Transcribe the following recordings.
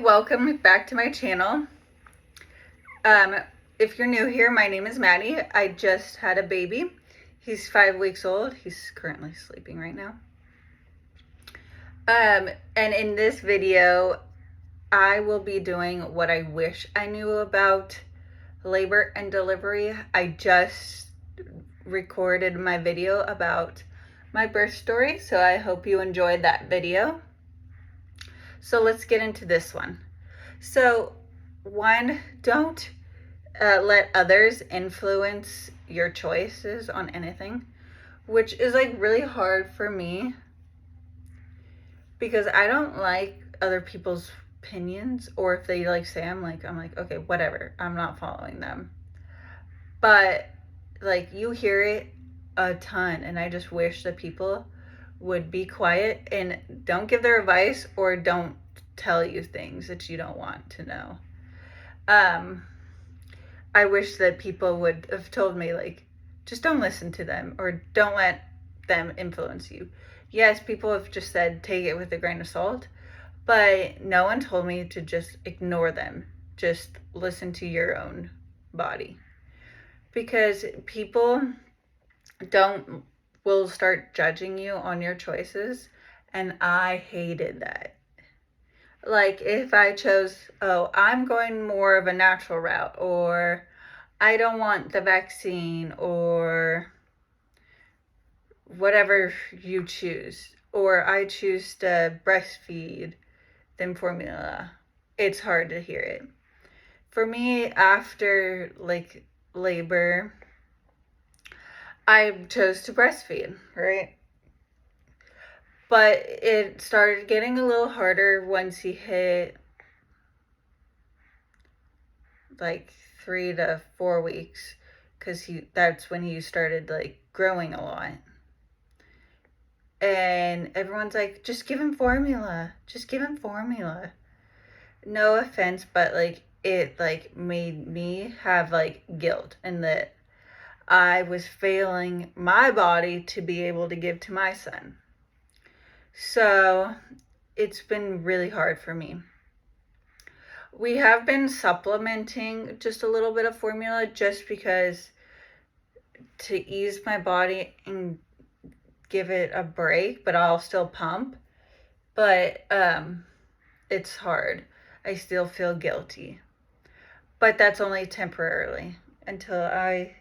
welcome back to my channel. If you're new here, my name is Maddie. I just had a baby. He's 5 weeks old. He's currently sleeping right now. And in this video, I will be doing what I wish I knew about labor and delivery. I just recorded my video about my birth story, so I hope you enjoyed that video. So let's get into this one. So one, don't let others influence your choices on anything, which is like really hard for me because I don't like other people's opinions, or if they like say I'm like, okay, whatever, I'm not following them. But like you hear it a ton, and I just wish that people would be quiet and don't give their advice or don't tell you things that you don't want to know. I wish that people would have told me, like, just don't listen to them or don't let them influence you. Yes, people have just said take it with a grain of salt, but no one told me to just ignore them. Just listen to your own body. Because people will start judging you on your choices, and I hated that. Like if I chose, oh, I'm going more of a natural route, or I don't want the vaccine, or whatever you choose, or I choose to breastfeed than formula, it's hard to hear it. For me, after like labor, I chose to breastfeed, right? But it started getting a little harder once he hit like 3 to 4 weeks, because that's when he started like growing a lot. And everyone's like, just give him formula. Just give him formula. No offense, but like it like made me have like guilt, and that I was failing my body to be able to give to my son. So it's been really hard for me. We have been supplementing just a little bit of formula just because, to ease my body and give it a break, but I'll still pump. But it's hard. I still feel guilty. But that's only temporarily until I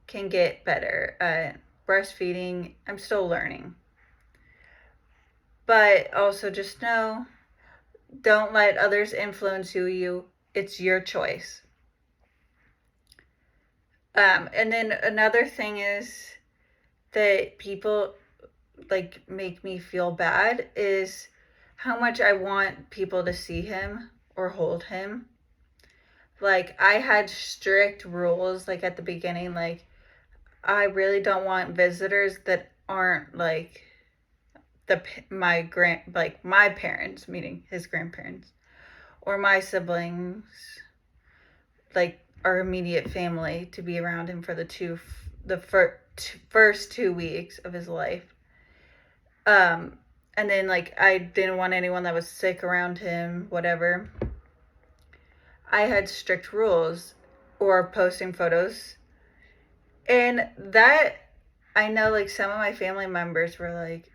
can get better at breastfeeding. I'm still learning. But also just know, don't let others influence you. It's your choice. And then another thing is that people like make me feel bad is how much I want people to see him or hold him. Like I had strict rules like at the beginning, like I really don't want visitors that aren't like my parents, meaning his grandparents, or my siblings, like our immediate family, to be around him for the first 2 weeks of his life. And then like I didn't want anyone that was sick around him, whatever. I had strict rules, or posting photos. And that, I know like some of my family members were like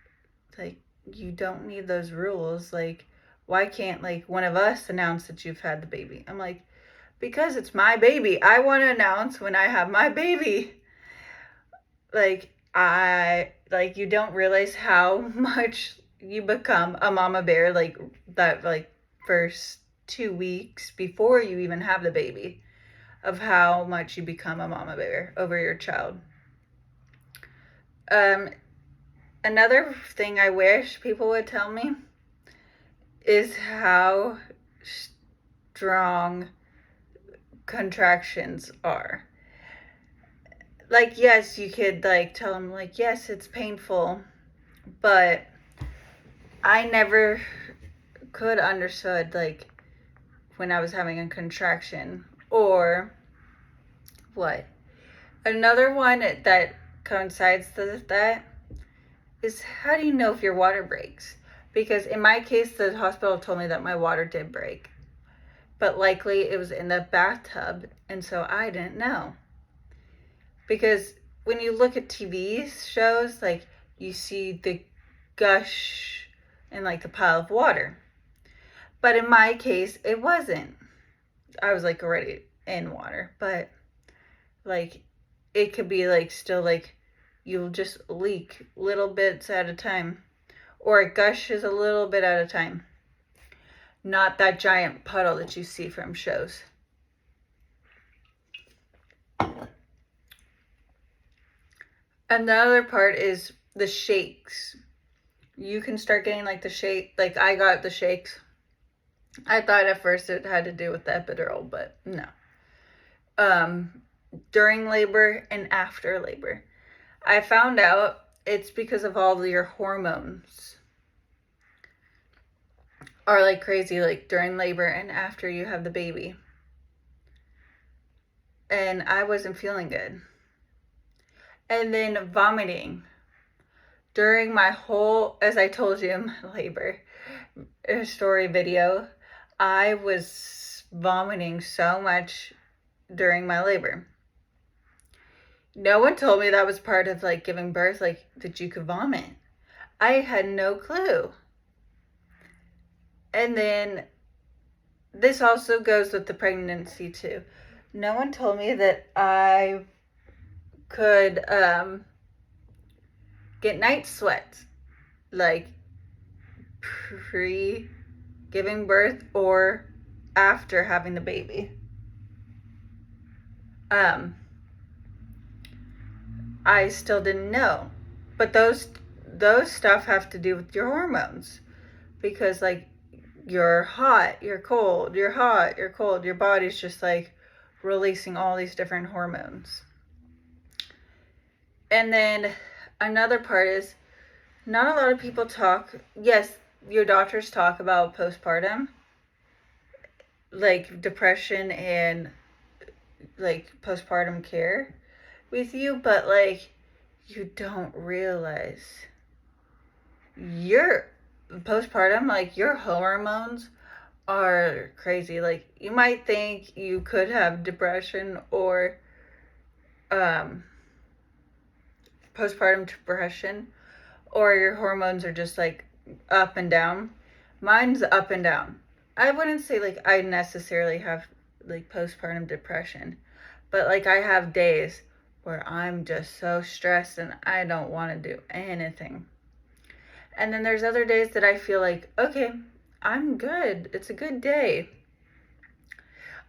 you don't need those rules. Like, why can't like one of us announce that you've had the baby? I'm like, because it's my baby. I want to announce when I have my baby. Like you don't realize how much you become a mama bear, like that like first 2 weeks before you even have the baby, of how much you become a mama bear over your child. Another thing I wish people would tell me is how strong contractions are. Like, yes, you could like tell them like, yes, it's painful, but I never could understood like when I was having a contraction. Or what? Another one that coincides with that is, how do you know if your water breaks? Because in my case, the hospital told me that my water did break. But likely it was in the bathtub, and so I didn't know. Because when you look at TV shows, like, you see the gush and like the pile of water. But in my case, it wasn't. I was like already in water, but like it could be like still like you'll just leak little bits at a time, or it gushes a little bit at a time. Not that giant puddle that you see from shows. Another part is the shakes. You can start getting like the shake, like I got the shakes. I thought at first it had to do with the epidural, but no. During labor and after labor. I found out it's because of all of your hormones are like crazy, like during labor and after you have the baby. And I wasn't feeling good. And then vomiting. During my whole, as I told you in my labor story video, I was vomiting so much during my labor. No one told me that was part of like giving birth, like that you could vomit. I had no clue. And then this also goes with the pregnancy too. No one told me that I could get night sweats, like pre giving birth or after having the baby. I still didn't know, but those stuff have to do with your hormones, because like you're hot, you're cold, you're hot, you're cold. Your body's just like releasing all these different hormones. And then another part is not a lot of people talk. Yes, your doctors talk about postpartum, like depression and like postpartum care with you, but like you don't realize your postpartum, like your hormones are crazy. Like you might think you could have depression or postpartum depression, or your hormones are just like up and down. Mine's up and down. I wouldn't say like I necessarily have like postpartum depression, but like I have days where I'm just so stressed and I don't want to do anything. And then there's other days that I feel like, okay, I'm good. It's a good day.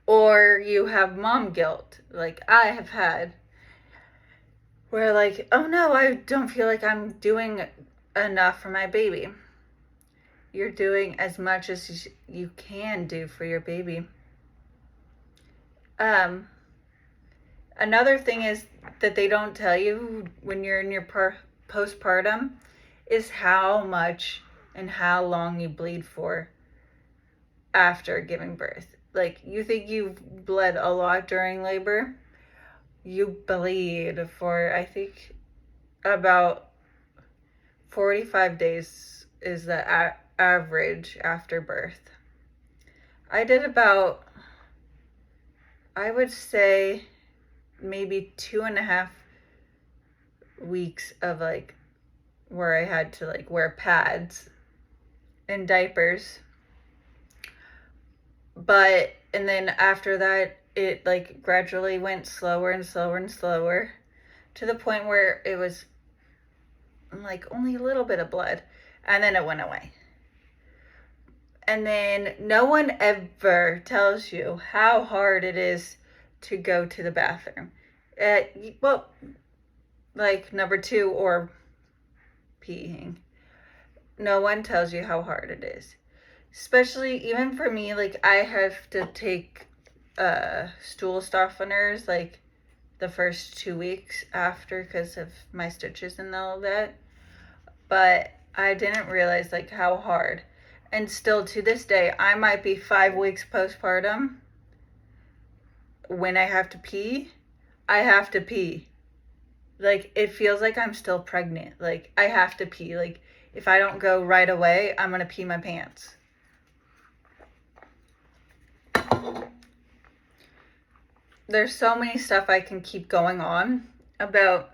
Or you have mom guilt, like I have had, where like, oh no, I don't feel like I'm doing enough for my baby. You're doing as much as you can do for your baby. Another thing is that they don't tell you when you're in your postpartum is how much and how long you bleed for after giving birth. Like, you think you've bled a lot during labor, you bleed for, I think, about 45 days is the average after birth. I did about, I would say, maybe 2.5 weeks of like where I had to like wear pads and diapers. But, and then after that, it like gradually went slower and slower and slower to the point where it was like only a little bit of blood, and then it went away. And then no one ever tells you how hard it is to go to the bathroom. Well, like number 2 or peeing. No one tells you how hard it is. Especially even for me, like I have to take stool softeners like the first 2 weeks after because of my stitches and all that. But I didn't realize like how hard. And still to this day, I might be 5 weeks postpartum. When I have to pee, I have to pee. Like, it feels like I'm still pregnant. Like, I have to pee. Like, if I don't go right away, I'm gonna pee my pants. There's so many stuff I can keep going on about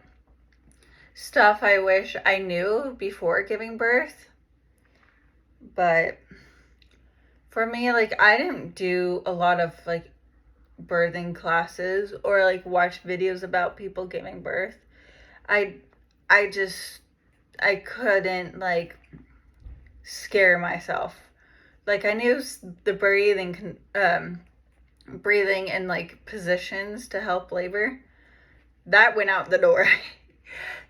stuff I wish I knew before giving birth. But for me, like, I didn't do a lot of like birthing classes or like watch videos about people giving birth. I I just I couldn't like scare myself. Like, I knew the breathing and like positions to help labor. That went out the door.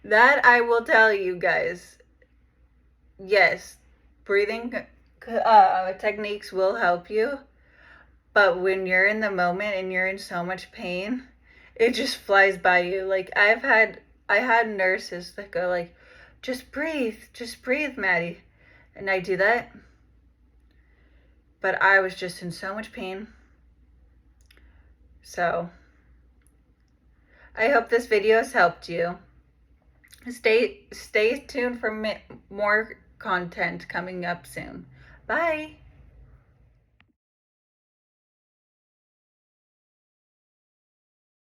That I will tell you guys. Yes, breathing techniques will help you, but when you're in the moment and you're in so much pain, it just flies by you. Like, I had nurses that go like, just breathe, Maddie. And I do that. But I was just in so much pain. So, I hope this video has helped you. Stay tuned for more content coming up soon. Bye.